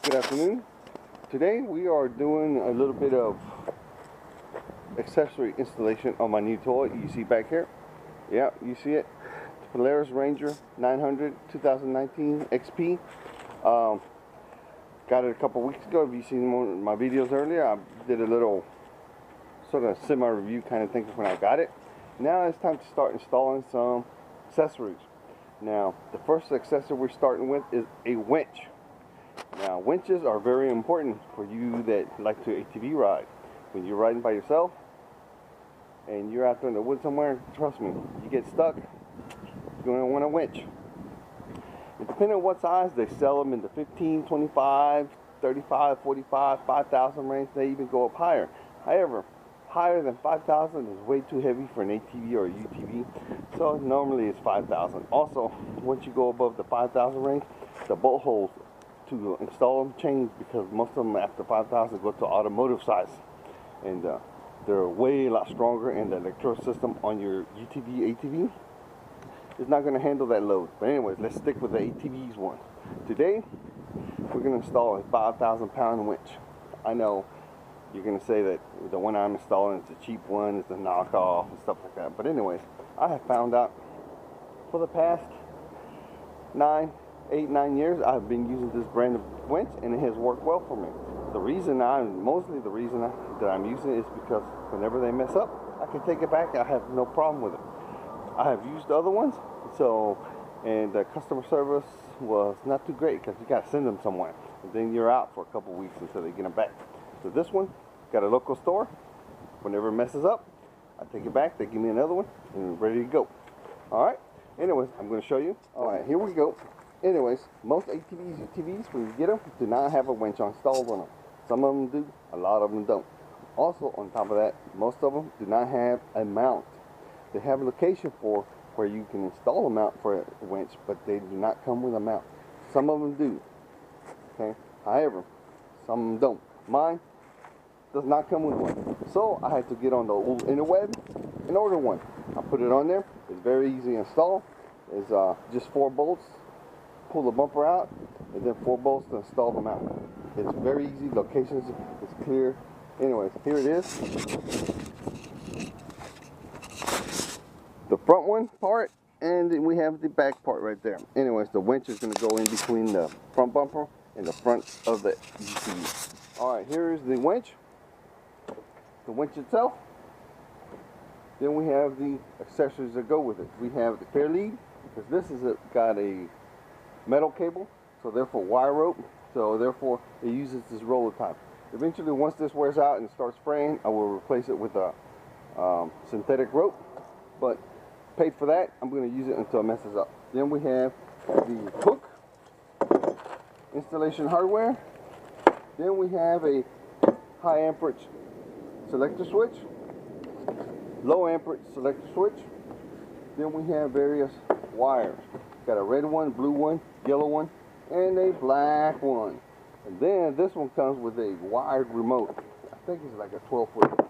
Good afternoon. Today we are doing a little bit of accessory installation on my new toy. You see back here? Yeah, you see it. The Polaris Ranger 900 2019 XP. Got it a couple weeks ago. If you've seen my videos earlier, I did a little sort of semi-review kind of thing when I got it. Now it's time to start installing some accessories. Now, the first accessory we're starting with is a winch. Now, winches are very important for you that like to ATV ride. When you're riding by yourself and you're out there in the woods somewhere, trust me, you get stuck, you're going to want a winch. And depending on what size, they sell them in the 15, 25, 35, 45, 5,000 range. They even go up higher. However, higher than 5,000 is way too heavy for an ATV or a UTV, so normally it's 5,000. Also, once you go above the 5,000 range, the bolt holes to install them change, because most of them after 5,000 go to automotive size, and they're way a lot stronger, and the electrical system on your UTV, ATV is not going to handle that load. But anyways, let's stick with the ATV's one. Today, we're going to install a 5,000-pound winch. I know you're going to say that the one I'm installing is the cheap one, is the knockoff and stuff like that. But anyways, I have found out for the past 8, 9 years, I've been using this brand of winch, and it has worked well for me. Mostly the reason that I'm using it is because whenever they mess up, I can take it back. I have no problem with it. I have used other ones, and the customer service was not too great, because you got to send them somewhere, and then you're out for a couple weeks until they get them back. So this one, got a local store. Whenever it messes up, I take it back, they give me another one, and we're ready to go. Alright, anyways, I'm going to show you. Alright, here we go. Anyways, most ATVs, UTVs, when you get them, do not have a winch installed on them. Some of them do, a lot of them don't. Also, on top of that, most of them do not have a mount. They have a location for where you can install a mount for a winch, but they do not come with a mount. Some of them do. Okay. However, some of them don't. Mine does not come with one. So I had to get on the old interweb and order one. I put it on there. It's very easy to install. It's just 4 bolts. Pull the bumper out, and then 4 bolts to install the mount. It's very easy. Locations is clear. Anyways, here it is. The front one part, and then we have the back part right there. Anyways, the winch is going to go in between the front bumper and the front of the UTV. Alright, here is the winch itself. Then we have the accessories that go with it. We have the fair lead, because this is got a metal cable, so therefore wire rope, so therefore it uses this roller type. Eventually, once this wears out and starts fraying, I will replace it with a synthetic rope, but paid for that, I'm going to use it until it messes up. Then we have the hook, installation hardware. Then we have a high amperage selector switch, low amperage selector switch. Then we have various wires. Got a red one, blue one, yellow one, and a black one. And then this one comes with a wired remote. I think it's like a 12-foot.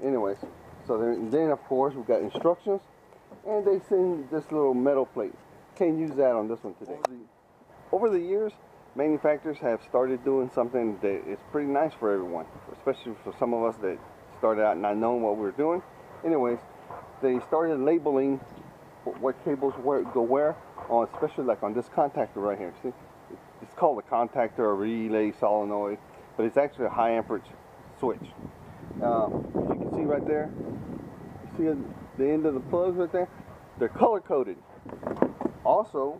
Anyways, so then of course we've got instructions, and they send this little metal plate. Can't use that on this one today. Over the years, manufacturers have started doing something that is pretty nice for everyone, especially for some of us that started out not knowing what we were doing. Anyways, they started labeling what cables go where, especially like on this contactor right here. See, it's called a contactor, a relay, solenoid, but it's actually a high amperage switch. As you can see right there, you see the end of the plugs right there? They're color coded. Also,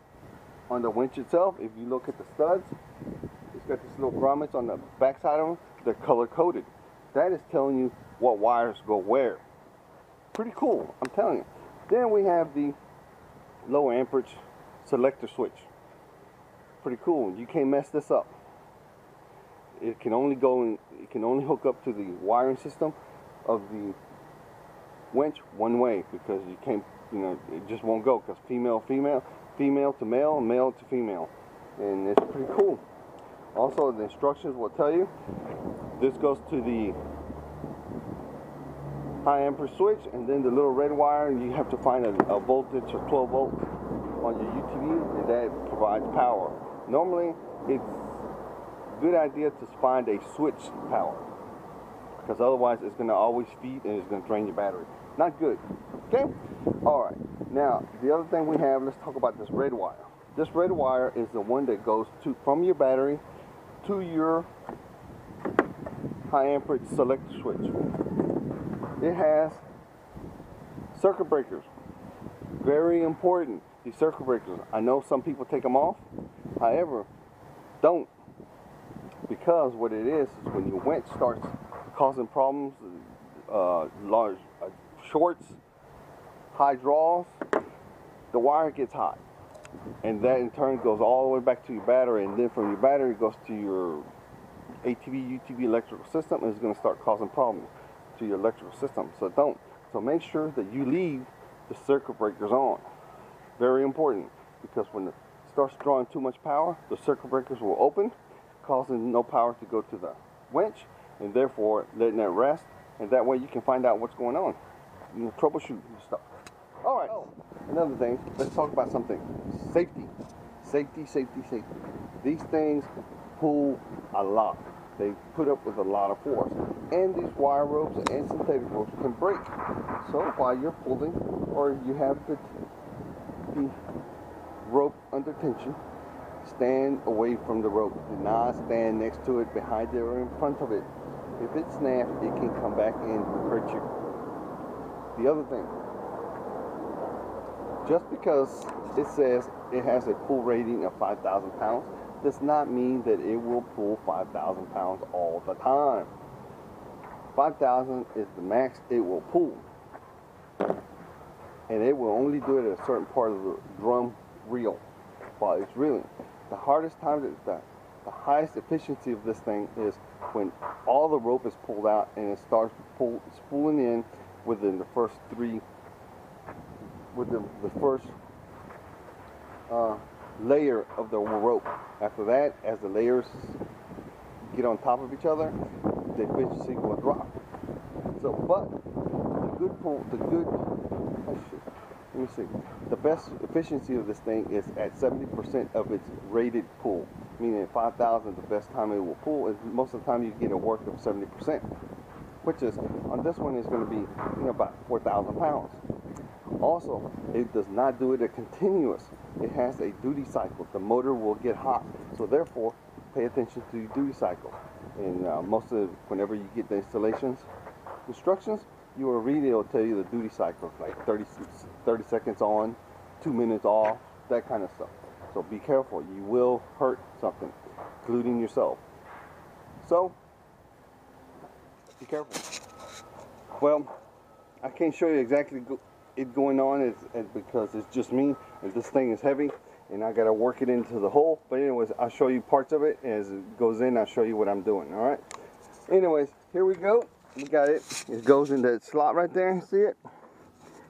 on the winch itself, if you look at the studs, it's got these little grommets on the back side of them. They're color coded. That is telling you what wires go where. Pretty cool, I'm telling you. Then we have the low amperage selector switch. Pretty cool. You can't mess this up. It can only hook up to the wiring system of the winch one way, because you can't, it just won't go, because female to male, male to female, and it's pretty cool. Also, the instructions will tell you this goes to the high amperage switch, and then the little red wire, you have to find a voltage of 12 volts on your UTV, and that provides power. Normally, it's good idea to find a switch power, because otherwise it's going to always feed and it's going to drain your battery. Not good. Okay? Alright. Now, the other thing we have, let's talk about this red wire. This red wire is the one that goes from your battery to your high amperage selector switch. It has circuit breakers. Very important. These circuit breakers. I know some people take them off. However, don't. Because what it is when your winch starts causing problems, large shorts, high draws, the wire gets hot. And that in turn goes all the way back to your battery, and then from your battery it goes to your ATV, UTV electrical system, and it's going to start causing problems to your electrical system. So don't. So make sure that you leave the circuit breakers on. Very important, because when it starts drawing too much power, the circuit breakers will open, causing no power to go to the winch, and therefore letting that rest, and that way you can find out what's going on. You know, troubleshoot and stuff. Alright, another thing, let's talk about something. Safety. Safety, safety, safety. These things pull a lot. They put up with a lot of force. And these wire ropes and synthetic ropes can break. So while you're pulling, or you have the rope under tension, stand away from the rope. Do not stand next to it, behind it, or in front of it. If it snaps, it can come back and hurt you. The other thing, just because it says it has a pull rating of 5,000 pounds does not mean that it will pull 5,000 pounds all the time. 5,000 is the max it will pull. And it will only do it at a certain part of the drum reel while it's reeling. The hardest time, the highest efficiency of this thing is when all the rope is pulled out and it starts spooling in within the first layer of the rope. After that, as the layers get on top of each other, the efficiency will drop. So, but the best efficiency of this thing is at 70% of its rated pull, meaning at 5,000, the best time it will pull, and most of the time you get a work of 70%, which is, on this one, is going to be about 4,000 pounds. Also, it does not do it a continuous. It has a duty cycle. The motor will get hot, so therefore, pay attention to your duty cycle. And whenever you get the instructions, you will read it. It'll tell you the duty cycle, like 30 seconds on, 2 minutes off, that kind of stuff. So be careful. You will hurt something, including yourself. So be careful. Well, I can't show you exactly it going on because it's just me, and this thing is heavy, and I gotta work it into the hole. But anyways, I'll show you parts of it as it goes in. I'll show you what I'm doing. All right. Anyways, here we go. We got it. It goes in that slot right there. See it?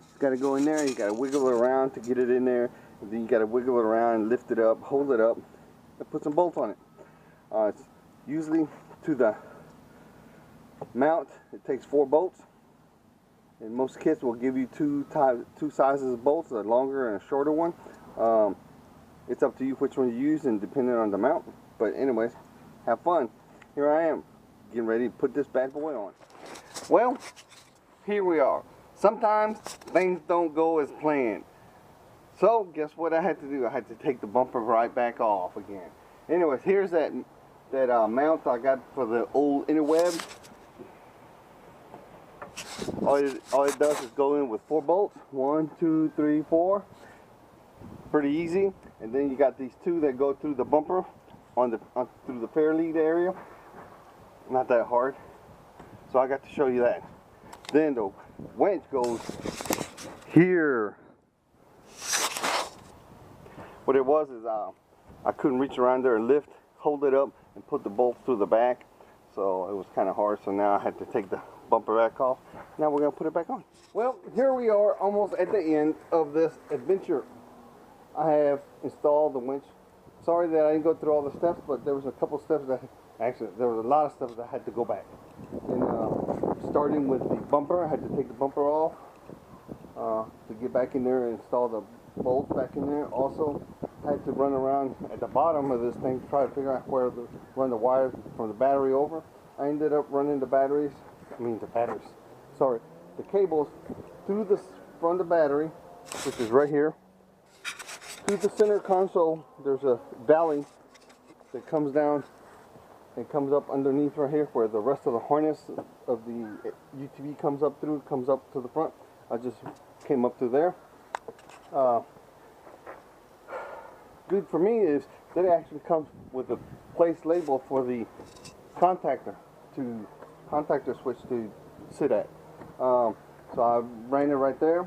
It's got to go in there. You got to wiggle it around to get it in there. And then you got to wiggle it around and lift it up, hold it up, and put some bolts on it. It's usually to the mount. It takes 4 bolts. And most kits will give you two sizes of bolts, a longer and a shorter one. It's up to you which one you use and depending on the mount. But anyways, have fun. Here I am, getting ready to put this bad boy on. Well, here we are. Sometimes things don't go as planned. So guess what I had to do? I had to take the bumper right back off again. Anyways, here's that mount I got for the old interweb. All it does is go in with 4 bolts. 1, 2, 3, 4. Pretty easy. And then you got these 2 that go through the bumper through the fair lead area. Not that hard. So I got to show you that. Then the winch goes here. What it was is I couldn't reach around there and hold it up and put the bolts through the back. So it was kind of hard. So now I had to take the bumper back off. Now we're going to put it back on. Well, here we are almost at the end of this adventure. I have installed the winch. Sorry that I didn't go through all the steps, but there was a couple steps that there was a lot of steps that I had to go back. And starting with the bumper, I had to take the bumper off to get back in there and install the bolts back in there. Also, had to run around at the bottom of this thing to try to figure out where to run the wire from the battery over. I ended up running the cables through the from the battery, which is right here, to the center console. There's a valley that comes down and comes up underneath right here, where the rest of the harness of the UTV comes up to the front. I just came up to there. Good for me is that it actually comes with a place label for the contactor switch to sit at. So I ran it right there.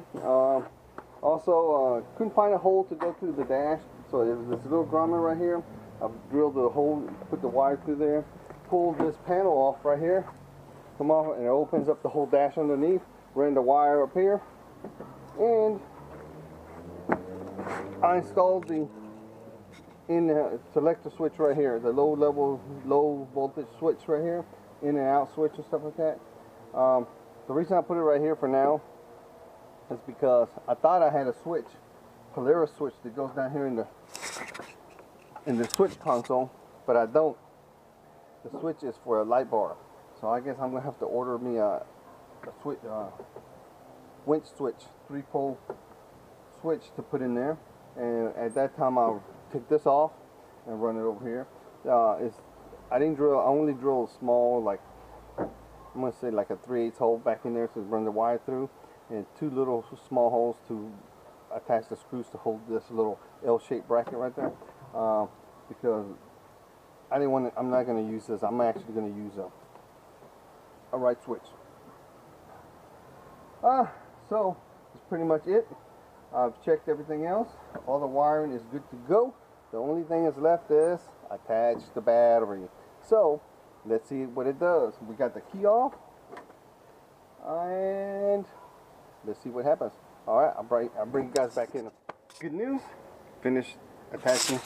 Also, couldn't find a hole to go through the dash, so there's this little grommet right here. I've drilled the hole, put the wire through there, pulled this panel off right here, come off, and it opens up the whole dash underneath. Ran the wire up here, and I installed the selector switch right here, the low voltage switch right here, in and out switch and stuff like that. The reason I put it right here for now is because I thought I had a switch, polaris switch, that goes down here in the switch console, but I don't. The switch is for a light bar, so I guess I'm gonna have to order me a switch, winch switch, 3-pole switch to put in there, and at that time I'll take this off and run it over here. I only drilled a small, like, I'm gonna say like a 3/8 hole back in there to run the wire through, and 2 little small holes to attach the screws to hold this little L-shaped bracket right there, because I didn't want to, I'm not going to use this. I'm actually going to use a right switch. So that's pretty much it. I've checked everything else. All the wiring is good to go. The only thing that's left is attach the battery. So let's see what it does. We got the key off, and let's see what happens. All right, I'll bring you guys back in. Good news. Finished attaching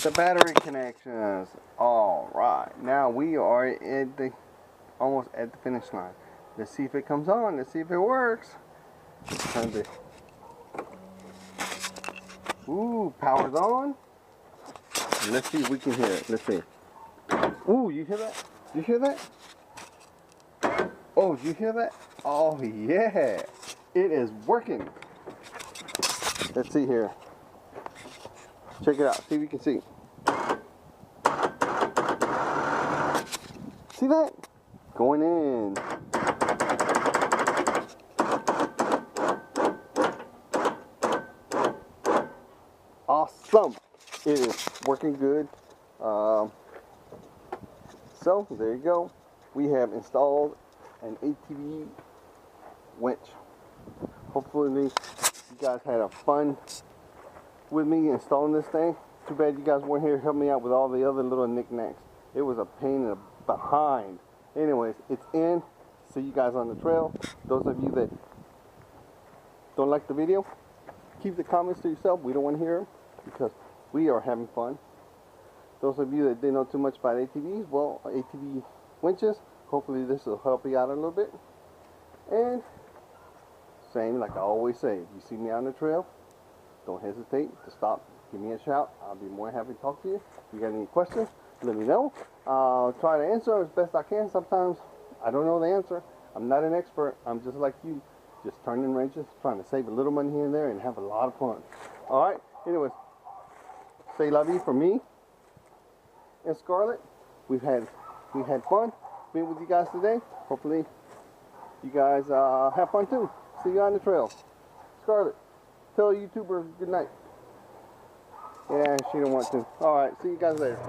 the battery connections. All right, now we are at almost at the finish line. Let's see if it comes on. Let's see if it works. Ooh, power's on. Let's see if we can hear it. Let's see. Ooh, you hear that? You hear that? Oh, you hear that? Oh yeah, it is working. Let's see here. Check it out. See if you can see. See that? Going in. Awesome. It is working good. So there you go. We have installed an ATV winch. Hopefully you guys had a fun with me installing this thing. Too bad you guys weren't here to help me out with all the other little knickknacks. It was a pain in the behind. Anyways, it's in. See you guys on the trail. Those of you that don't like the video, keep the comments to yourself. We don't want to hear them because we are having fun. Those of you that didn't know too much about ATVs, well, ATV winches, hopefully this will help you out a little bit. And same, like I always say, if you see me on the trail, don't hesitate to stop, give me a shout. I'll be more than happy to talk to you. If you got any questions, let me know. I'll try to answer as best I can. Sometimes I don't know the answer. I'm not an expert. I'm just like you, just turning wrenches, trying to save a little money here and there and have a lot of fun. All right, anyways, say la vie for me and Scarlett. We've had fun being with you guys today. Hopefully you guys have fun too. See you on the trail. Scarlett, tell a YouTuber good night. Yeah, she don't want to. All right, see you guys later.